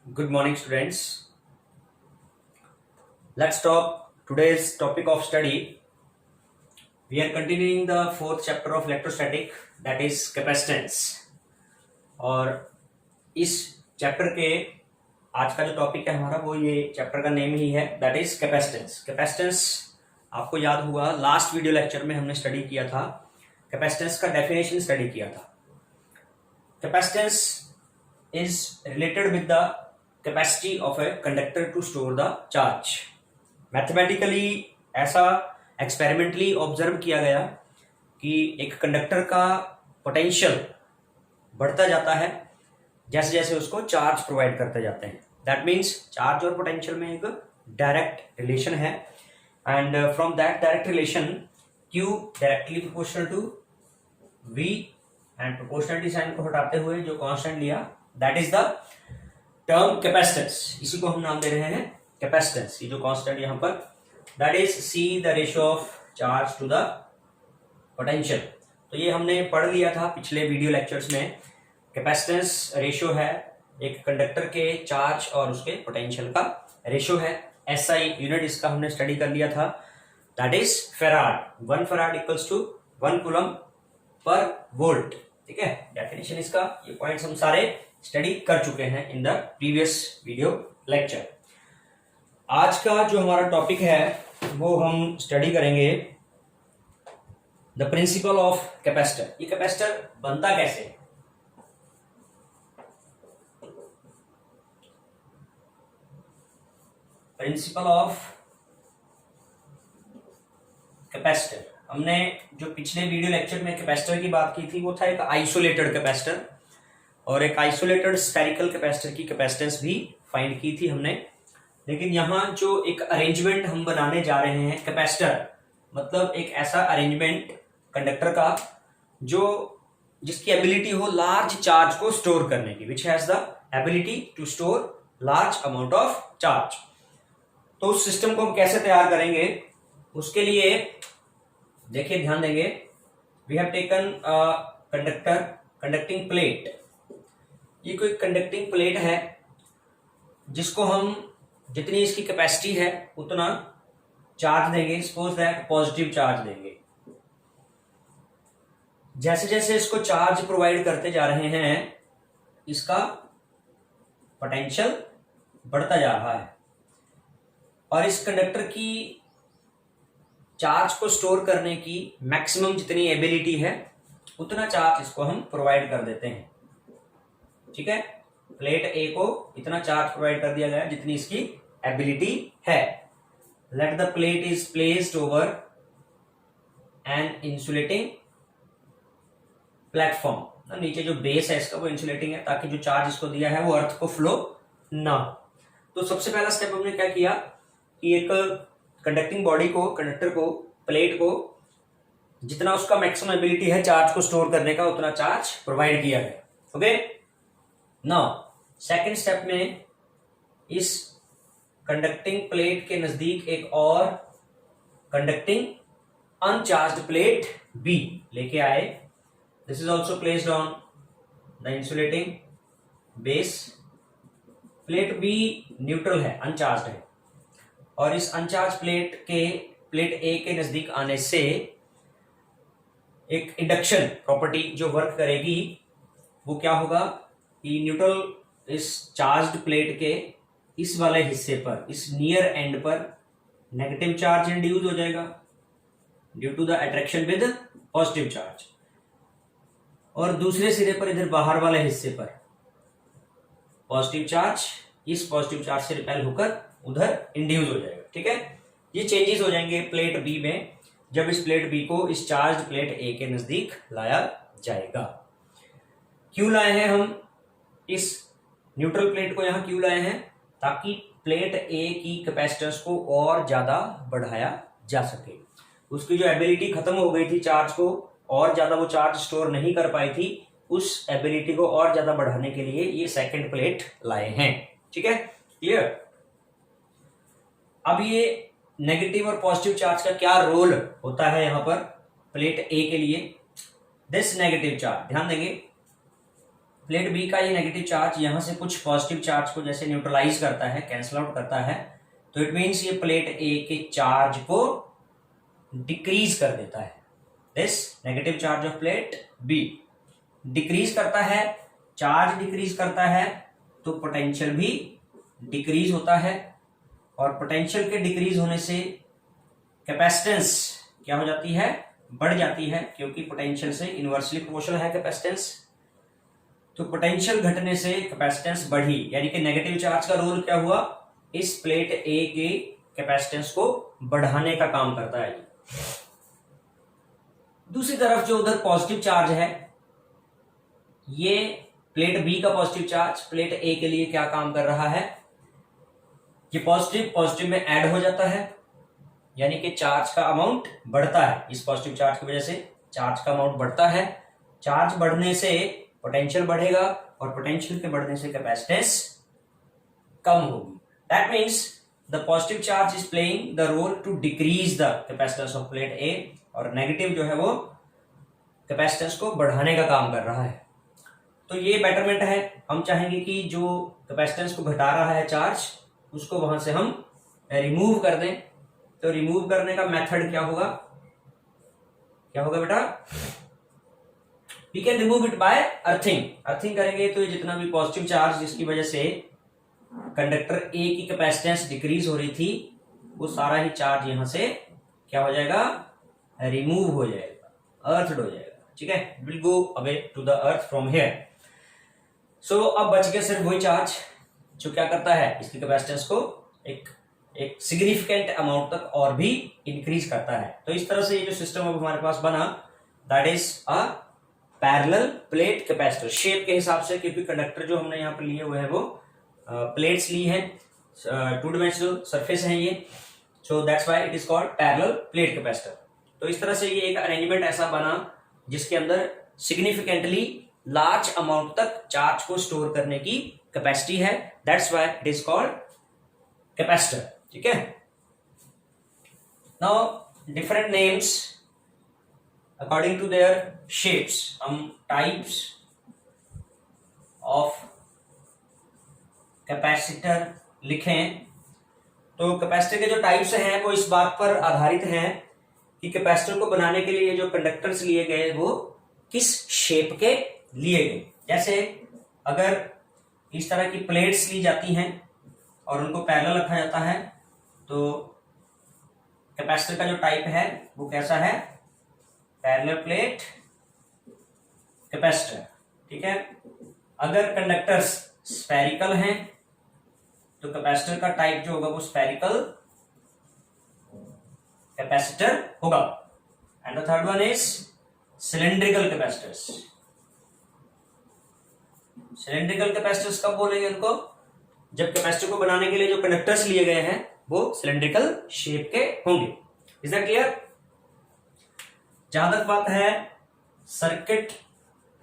Good morning, students. Let's talk today's topic of study. We are continuing the fourth chapter of electrostatic, that is capacitance. और इस chapter के आज का जो topic है हमारा वो ये चैप्टर का नेम ही है, दैट इज कैपेसिटेंस. कैपेसिटेंस आपको याद होगा लास्ट वीडियो लेक्चर में हमने स्टडी किया था, कैपेसिटेंस का डेफिनेशन स्टडी किया था. Capacitance is related with the capacity of a conductor to store the charge. Mathematically ऐसा एक्सपेरिमेंटली ऑब्जर्व किया गया कि एक कंडक्टर का पोटेंशियल बढ़ता जाता है जैसे जैसे उसको चार्ज प्रोवाइड करते जाते हैं. दैट मीन्स चार्ज और पोटेंशियल में एक डायरेक्ट रिलेशन है and from that direct relation Q directly proportional to V and proportionality sign को हटाते हुए जो कांस्टेंट लिया that is the term capacitance. इसी को हम नाम दे रहे हैं कैपेसिटेंस. ये जो कांस्टेंट यहां पर that is C the ratio of charge to the potential. तो ये हमने पढ़ लिया था पिछले वीडियो लेक्चर्स में. कैपेसिटेंस रेशियो है एक कंडक्टर के चार्ज और उसके पोटेंशियल का रेशियो है. SI यूनिट इसका हमने स्टडी कर लिया था, that is farad. 1 farad equals to 1 coulomb पर वोल्ट. ठीक है, डेफिनेशन इसका, ये पॉइंट्स हम सारे स्टडी कर चुके हैं in the previous video lecture. आज का जो हमारा टॉपिक है वो हम स्टडी करेंगे द प्रिंसिपल ऑफ कैपेसिटर. ये कैपेसिटर बनता कैसे है? Principle of capacitor. हमने जो पिछले वीडियो लेक्चर में कैपेसिटर की बात की थी वो था एक आइसोलेटेड कैपेसिटर और एक आइसोलेटेड स्फेरिकल कैपेसिटर की कैपेसिटेंस भी फाइंड की थी हमने. लेकिन यहाँ जो एक अरेंजमेंट हम बनाने जा रहे हैं कैपेसिटर, मतलब एक ऐसा अरेंजमेंट कंडक्टर का जो जिसकी एबिलिटी हो लार्ज चार्ज को स्टोर करने की, which has the ability to store large amount of charge. तो उस सिस्टम को हम कैसे तैयार करेंगे उसके लिए देखिए ध्यान देंगे. We have taken conductor conducting plate. ये कोई कंडक्टिंग प्लेट है जिसको हम जितनी इसकी कैपेसिटी है उतना चार्ज देंगे. सपोज दैट पॉजिटिव चार्ज देंगे. जैसे जैसे इसको चार्ज प्रोवाइड करते जा रहे हैं इसका पोटेंशियल बढ़ता जा रहा है और इस कंडक्टर की चार्ज को स्टोर करने की मैक्सिमम जितनी एबिलिटी है उतना चार्ज इसको हम प्रोवाइड कर देते हैं. ठीक है, प्लेट ए को इतना चार्ज प्रोवाइड कर दिया गया जितनी इसकी एबिलिटी है. Let the plate is placed over an insulating platform. नीचे जो बेस है इसका वो इंसुलेटिंग है ताकि जो चार्ज इसको दिया है वो अर्थ को फ्लो ना. तो सबसे पहला स्टेप हमने क्या किया कि एक कंडक्टिंग बॉडी को, कंडक्टर को, प्लेट को जितना उसका मैक्सिमम एबिलिटी है चार्ज को स्टोर करने का उतना चार्ज प्रोवाइड किया है. ओके, नाउ सेकंड स्टेप में इस कंडक्टिंग प्लेट के नजदीक एक और कंडक्टिंग अनचार्ज्ड प्लेट बी लेके आए. This is also placed on the insulating base. Plate B neutral है, अनचार्ज्ड है और इस अनचार्ज प्लेट ए के नजदीक आने से एक इंडक्शन प्रॉपर्टी जो वर्क करेगी वो क्या होगा कि न्यूट्रल इस चार्ज्ड प्लेट के इस वाले हिस्से पर, इस नियर एंड पर नेगेटिव चार्ज इंड्यूस हो जाएगा due to the attraction with positive charge और दूसरे सिरे पर इधर बाहर वाले हिस्से पर पॉजिटिव चार्ज इस पॉजिटिव चार्ज से रिपेल होकर उधर इंड्यूस हो जाएगा. ठीक है, ये चेंजेस हो जाएंगे प्लेट बी में जब इस प्लेट बी को इस चार्ज प्लेट ए के नजदीक लाया जाएगा. क्यों लाए हैं हम इस न्यूट्रल प्लेट को यहां, क्यों लाए हैं? ताकि प्लेट ए की कैपेसिटेंस को और ज्यादा बढ़ाया जा सके. उसकी जो एबिलिटी खत्म हो गई थी चार्ज को और ज्यादा वो चार्ज स्टोर नहीं कर पाई थी, उस एबिलिटी को और ज्यादा बढ़ाने के लिए ये सेकंड प्लेट लाए हैं. ठीक है, क्लियर. अब ये नेगेटिव और पॉजिटिव चार्ज का क्या रोल होता है यहां पर प्लेट ए के लिए. दिस नेगेटिव चार्ज, ध्यान देंगे प्लेट बी का ये नेगेटिव चार्ज यहां से कुछ पॉजिटिव चार्ज को जैसे न्यूट्रलाइज करता है, कैंसल आउट करता है, तो इट मीन्स ये प्लेट ए के चार्ज को डिक्रीज कर देता है। This negative charge of plate be decrease करता है, चार्ज डिक्रीज करता है तो पोटेंशियल भी डिक्रीज होता है, और पोटेंशियल के डिक्रीज होने से कैपेसिटेंस क्या हो जाती है, बढ़ जाती है, क्योंकि पोटेंशियल से इनवर्सली प्रोपोर्शनल है कैपेसिटेंस। तो पोटेंशियल घटने से कैपेसिटेंस बढ़ी, यानी कि नेगेटिव चार्ज का रोल क्या हुआ, इस प्लेट ए के कैपेसिटेंस को बढ़ाने का काम करता है। दूसरी तरफ जो उधर पॉजिटिव चार्ज है, ये प्लेट बी का पॉजिटिव चार्ज प्लेट ए के लिए क्या काम कर रहा है, ये पॉजिटिव में ऐड हो जाता है, यानी कि चार्ज का अमाउंट बढ़ता है। इस पॉजिटिव चार्ज की वजह से चार्ज का अमाउंट बढ़ता है, चार्ज बढ़ने से पोटेंशियल बढ़ेगा, और पोटेंशियल के बढ़ने से कैपेसिटेंस कम होगी। That means the positive charge is playing the role to decrease the capacitance of plate A, और नेगेटिव जो है वो कैपेसिटेंस को बढ़ाने का काम कर रहा है। तो ये बेटरमेंट है। हम चाहेंगे कि जो कैपेसिटेंस को घटा रहा है चार्ज, उसको वहां से हम रिमूव कर दें। तो रिमूव करने का मेथड क्या होगा, क्या होगा बेटा, we can remove it by earthing. Earthing करेंगे तो ये जितना भी पॉजिटिव चार्ज जिसकी वजह से कंडक्टर ए की कैपेसिटेंस डिक्रीज हो रही थी, वो सारा ही चार्ज यहां से क्या हो जाएगा, रिमूव हो जाएगा, अर्थड हो जाएगा। ठीक है, will go away to the earth from here. So अब बच गया सिर्फ वही चार्ज जो क्या करता है, इसकी कैपेसिटेंस को एक सिग्निफिकेंट अमाउंट तक और भी इंक्रीज करता है। तो इस तरह से ये जो सिस्टम अब हमारे पास बना, that is a parallel plate capacitor. Shape के हिसाब से, क्योंकि कंडक्टर जो हमने यहाँ पर लिए हुए हैं वो प्लेट्स ली हैं, 2 डिमेंशनल सरफेस है ये, so that's why it is called parallel plate capacitor. तो इस तरह से ये एक अरेंजमेंट ऐसा बना जिसके अंदर सिग्निफिकेंटली लार्ज अमाउंट तक चार्ज को स्टोर करने की कैपेसिटी है, that's why it is called capacitor. ठीक है, now different names according to their shapes, हम टाइप्स ऑफ कैपेसिटर लिखें। तो कैपेसिटर के जो टाइप्स हैं वो इस बात पर आधारित हैं कि कैपेसिटर को बनाने के लिए जो कंडक्टर्स लिए गए वो किस शेप के लिए गए। जैसे अगर इस तरह की प्लेट्स ली जाती हैं और उनको पैरेलल रखा जाता है, तो कैपेसिटर का जो टाइप है वो कैसा है, पैरेलल प्लेट कैपेसिटर। ठीक है, अगर कंडक्टर्स स्फेरिकल हैं तो कैपेसिटर का टाइप जो होगा वो स्फेरिकल कैपेसिटर होगा। And the third one is cylindrical capacitors. Cylindrical capacitors कब बोलेंगे उनको, जब कैपेसिटर को बनाने के लिए जो कंडक्टर्स लिए गए हैं वो सिलेंड्रिकल शेप के होंगे। Is that clear? जहां तक बात है सर्किट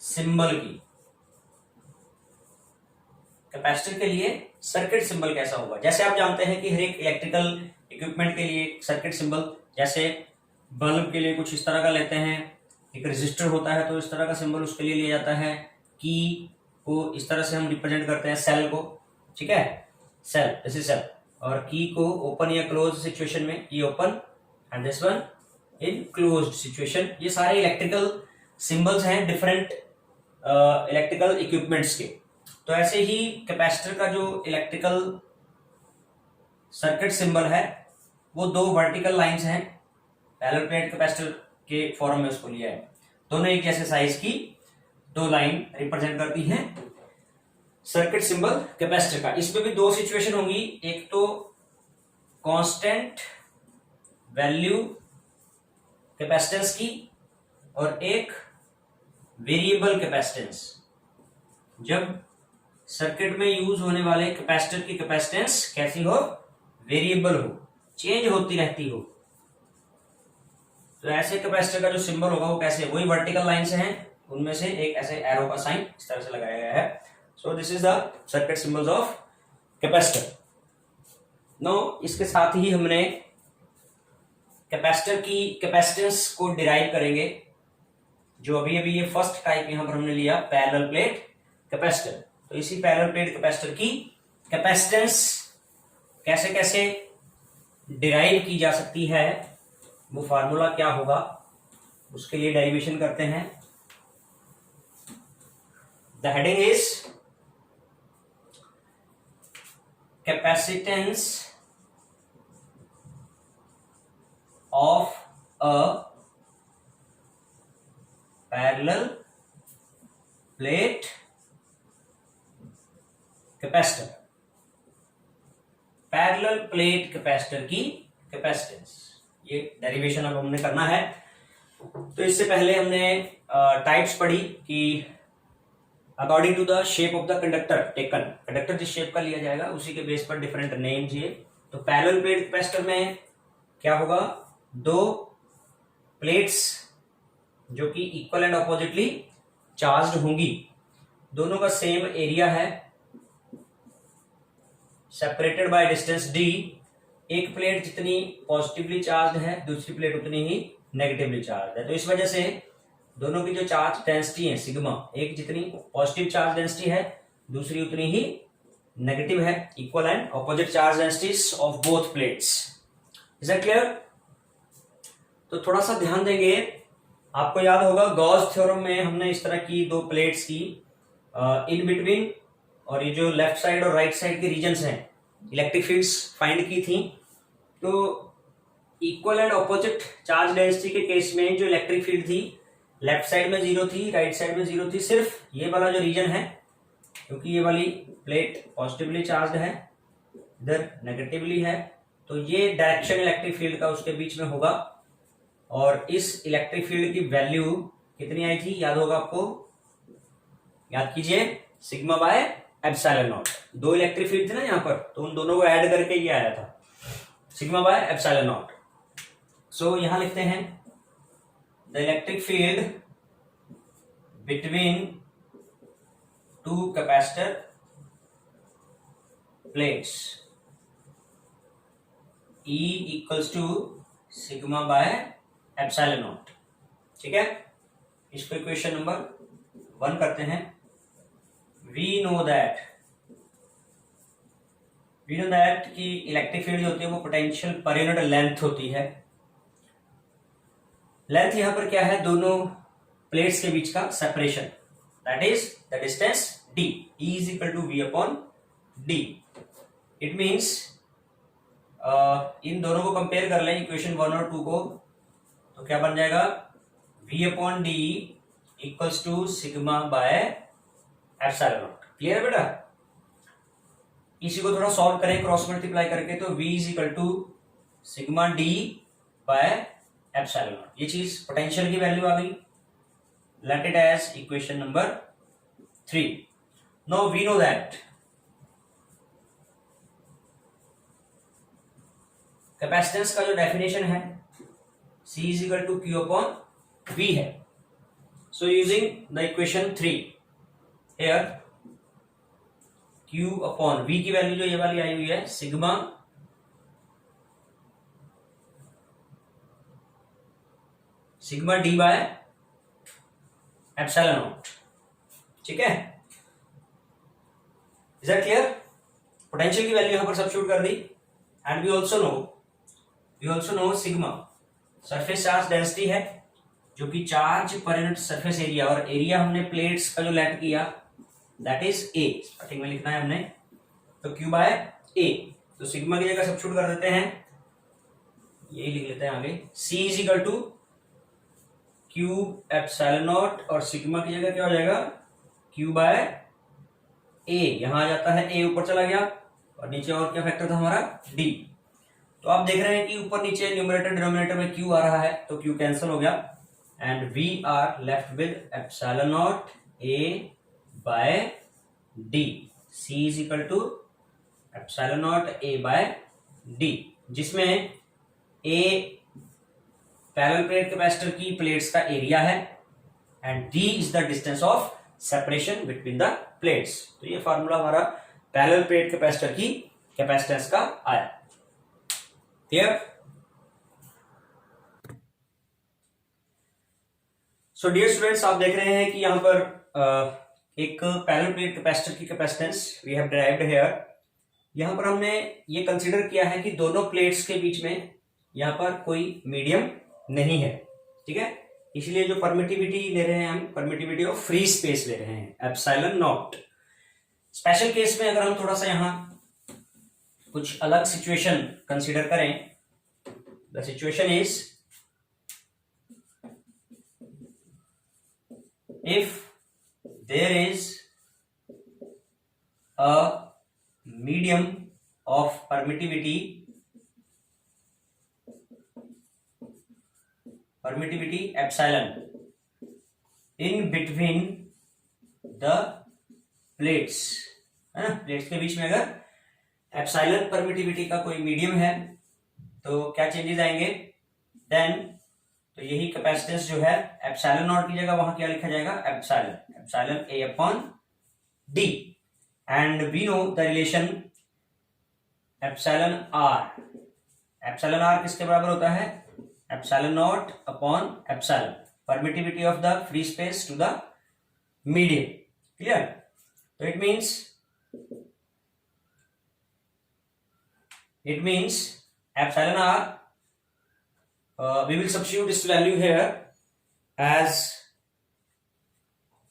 सिंबल की, कैपेसिटर के लिए सर्किट सिंबल कैसा होगा। जैसे आप जानते हैं कि हर एक इलेक्ट्रिकल इक्विपमेंट के लिए सर्किट सिंबल, जैसे बल्ब के लिए कुछ इस तरह का लेते हैं, एक रेजिस्टर होता है तो इस तरह का सिंबल उसके लिए लिया जाता है, की को इस तरह से हम रिप्रेजेंट करते हैं, सेल को। ठीक है, सेल, दिस इज सेल, और की को ओपन या क्लोज सिचुएशन में ये open and this one in closed situation. ये सारे इलेक्ट्रिकल सिंबल्स हैं डिफरेंट इलेक्ट्रिकल इक्विपमेंट्स के। तो ऐसे ही कैपेसिटर का जो इलेक्ट्रिकल सर्किट सिंबल है वो 2 वर्टिकल लाइंस हैं, पैरेलल प्लेट कैपेसिटर के फॉर्म में उसको लिया है। दोनों एक जैसे साइज की 2 लाइन रिप्रेजेंट करती हैं सर्किट सिंबल कैपेसिटर का। इसमें भी 2 सिचुएशन होंगी, एक तो कांस्टेंट वैल्यू कैपेसिटेंस की और एक वेरिएबल कैपेसिटेंस। जब सर्किट में यूज होने वाले कैपेसिटर की कैपेसिटेंस कैसी हो, वेरिएबल हो, चेंज होती रहती हो। तो ऐसे कैपेसिटर का जो सिंबल होगा वो कैसे, वही वर्टिकल लाइन से हैं, उनमें से एक ऐसे एरो का साइन इस तरह से लगाया गया है। So this is the circuit symbols of capacitor. No, इसके साथ ही हमने कैपेसिटर की कैपेसिटेंस को डिराइव करेंगे। जो अभी ये फर्स्ट टाइप यहां पर हमने लिया पैरेलल प्लेट कैपेसिटर। तो इसी पैरेलल प्लेट कैपेसिटर की कैपेसिटेंस कैसे कैसे डिराइव की जा सकती है, वो फार्मूला क्या होगा, उसके लिए डेरिवेशन करते हैं। The heading is capacitance of a parallel plate capacitor. Parallel plate capacitor की कैपेसिटेंस, ये डेरिवेशन अब हमने करना है। तो इससे पहले हमने टाइप्स पढ़ी कि according to the shape of the conductor taken, conductor जिस शेप का लिया जाएगा उसी के बेस पर डिफरेंट नेम्स ये। तो पैरेलल प्लेट कैपेसिटर में क्या होगा, दो प्लेट्स जो कि इक्वल एंड अपोजिटली चार्ज्ड होंगी, दोनों का सेम एरिया है, सेपरेटेड बाय डिस्टेंस d। एक प्लेट जितनी पॉजिटिवली चार्ज है, दूसरी प्लेट उतनी ही नेगेटिवली चार्ज है। तो इस वजह से दोनों की जो चार्ज डेंसिटी है सिग्मा, एक जितनी पॉजिटिव चार्ज डेंसिटी है, दूसरी उतनी ही नेगेटिव है। Equal and opposite charge densities of both plates. Is that clear? तो थोड़ा सा ध्यान देंगे, आपको याद होगा गॉस थ्योरम में हमने इस तरह की दो प्लेट्स की इन बिटवीन, और ये जो लेफ्ट साइड और राइट साइड के रीजन्स हैं, इलेक्ट्रिक फील्ड्स फाइंड की थी। तो equal and opposite charge density के केस में जो इलेक्ट्रिक फील्ड थी, लेफ्ट साइड में 0 थी, राइट साइड में 0 थी। सिर्फ ये वाला जो रीजन है, क्योंकि ये वाली प्लेट पॉजिटिवली चार्ज है, इधर नेगेटिवली है, तो ये डायरेक्शन इलेक्ट्रिक फील्ड का उसके बीच में होगा। और इस इलेक्ट्रिक फील्ड की वैल्यू कितनी आई थी, याद होगा आपको, याद कीजिए, सिग्मा बाय एप्सिलॉन नॉट। दो इलेक्ट्रिक फील्ड थे ना यहाँ पर, तो उन दोनों को ऐड करके ये आया था, sigma by epsilon naught. So यहां लिखते हैं the electric field between two capacitor plates E equals to sigma by epsilon naught. ठीक है, इसको इक्वेशन नंबर 1 करते हैं। We know that कि इलेक्ट्रिक फील्ड जो होती है वो पोटेंशियल पर यूनिट लेंथ होती है। लेंथ यहां पर क्या है, दोनों प्लेट्स के बीच का separation, that is the distance d। E is equal to v upon d। It means इन दोनों को कंपेयर कर लें, इक्वेशन 1 और 2 को, तो क्या बन जाएगा, v upon d equals to sigma by epsilon naught. Clear है बेटा? इसी को थोड़ा सॉल्व करें क्रॉस मल्टीप्लाई करके, तो v is equal to sigma d by epsilon naught. ये चीज पोटेंशियल की वैल्यू आ गई। Let it as equation number 3। Now we know that capacitance का जो डेफिनेशन है C is equal to Q upon V है। So using the equation 3 here Q upon V की वैल्यू जो ये वाली आई हुई है, sigma d by epsilon naught. ठीक है, इज दैट क्लियर? पोटेंशियल की वैल्यू यहां पर सब्स्टिट्यूट कर दी। And we also know sigma surface charge density है, जो कि charge per unit surface area, और एरिया हमने प्लेट्स का जो लेट किया दैट इज A, स्टार्टिंग में लिखना है हमने, तो Q बाय A। तो सिग्मा की जगह सब्स्टिट्यूट कर देते हैं, यही लिख लेते हैं आगे, C is equal to Q epsilon naught, और सिग्मा की जगह क्या हो जाएगा, Q बाय A। यहां आ जाता है, A ऊपर चला गया, और नीचे और क्या फैक्टर था हमारा, D। तो आप देख रहे हैं कि ऊपर नीचे न्यूमरेटर डिनोमिनेटर में Q आ रहा है, तो Q कैंसिल हो गया, and we are left with epsilon naught A by D। C is equal to epsilon naught A by D, जिसमें A पैरेलल प्लेट कैपेसिटर की प्लेट्स का एरिया है, and D is the distance of separation between the plates. तो ये formula हमारा parallel plate capacitor की capacitance का आया। क्लियर? सो डियर स्टूडेंट्स, आप देख रहे हैं कि यहां पर एक पैरेलल प्लेट कैपेसिटर की capacitance we have derived here. यहां पर हमने ये कंसीडर किया है कि दोनों प्लेट्स के बीच में यहां पर कोई मीडियम नहीं है, ठीक है। इसलिए जो परमिटिविटी ले रहे हैं हम, परमिटिविटी ऑफ फ्री स्पेस ले रहे हैं, एप्सिलॉन नॉट। स्पेशल केस में अगर हम थोड़ा सा यहां कुछ अलग सिचुएशन कंसीडर करें, the situation is if there is a medium of permittivity epsilon in between the plates, है ना, प्लेट्स के बीच में अगर एप्सिलॉन परमिटिविटी का कोई मीडियम है तो क्या चेंजेस आएंगे, देन तो यही कैपेसिटेंस जो है एप्सिलॉन नॉट की जगह वहां क्या लिखा जाएगा, epsilon A upon D. And we know the relation epsilon R किसके बराबर होता है, epsilon nought upon epsilon, permittivity of the free space to the medium. Clear? तो it means epsilon R, we will substitute this value here as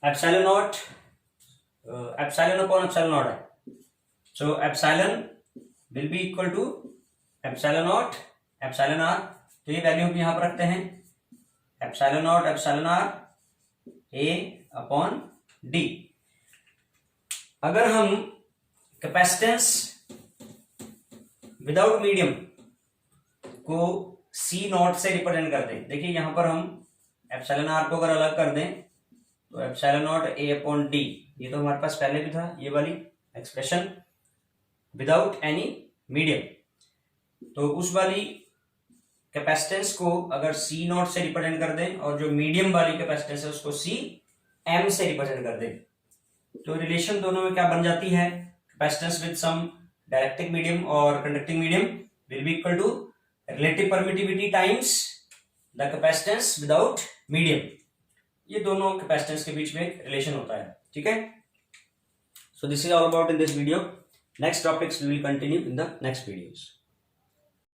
epsilon naught, epsilon upon epsilon naught है, so epsilon will be equal to epsilon naught epsilon r। तो ये value हम यहां पर रखते हैं, epsilon naught epsilon r a upon d। अगर हम कैपेसिटेंस विदाउट मीडियम को सी नॉट से रिप्रेजेंट कर दें, देखिए यहां पर हम एप्सिलॉन आर को अगर अलग कर दें तो epsilon not a upon D, ये तो हमारे पास पहले भी था ये वाली एक्सप्रेशन विदाउट एनी मीडियम। तो उस वाली कैपेसिटेंस को अगर सी नॉट से रिप्रेजेंट कर दें और जो मीडियम वाली कैपेसिटेंस है उसको सी एम से रिप्रेजेंट कर दें, तो रिलेशन दोनों में क्या बन जाती है, capacitance with some dielectric medium और conducting medium will be equal to relative permittivity times the capacitance without medium। ये दोनों कैपेसिटेंस के बीच में एक रिलेशन होता है, ठीक है। So this is all about in this video. Next topics we will continue in the next videos.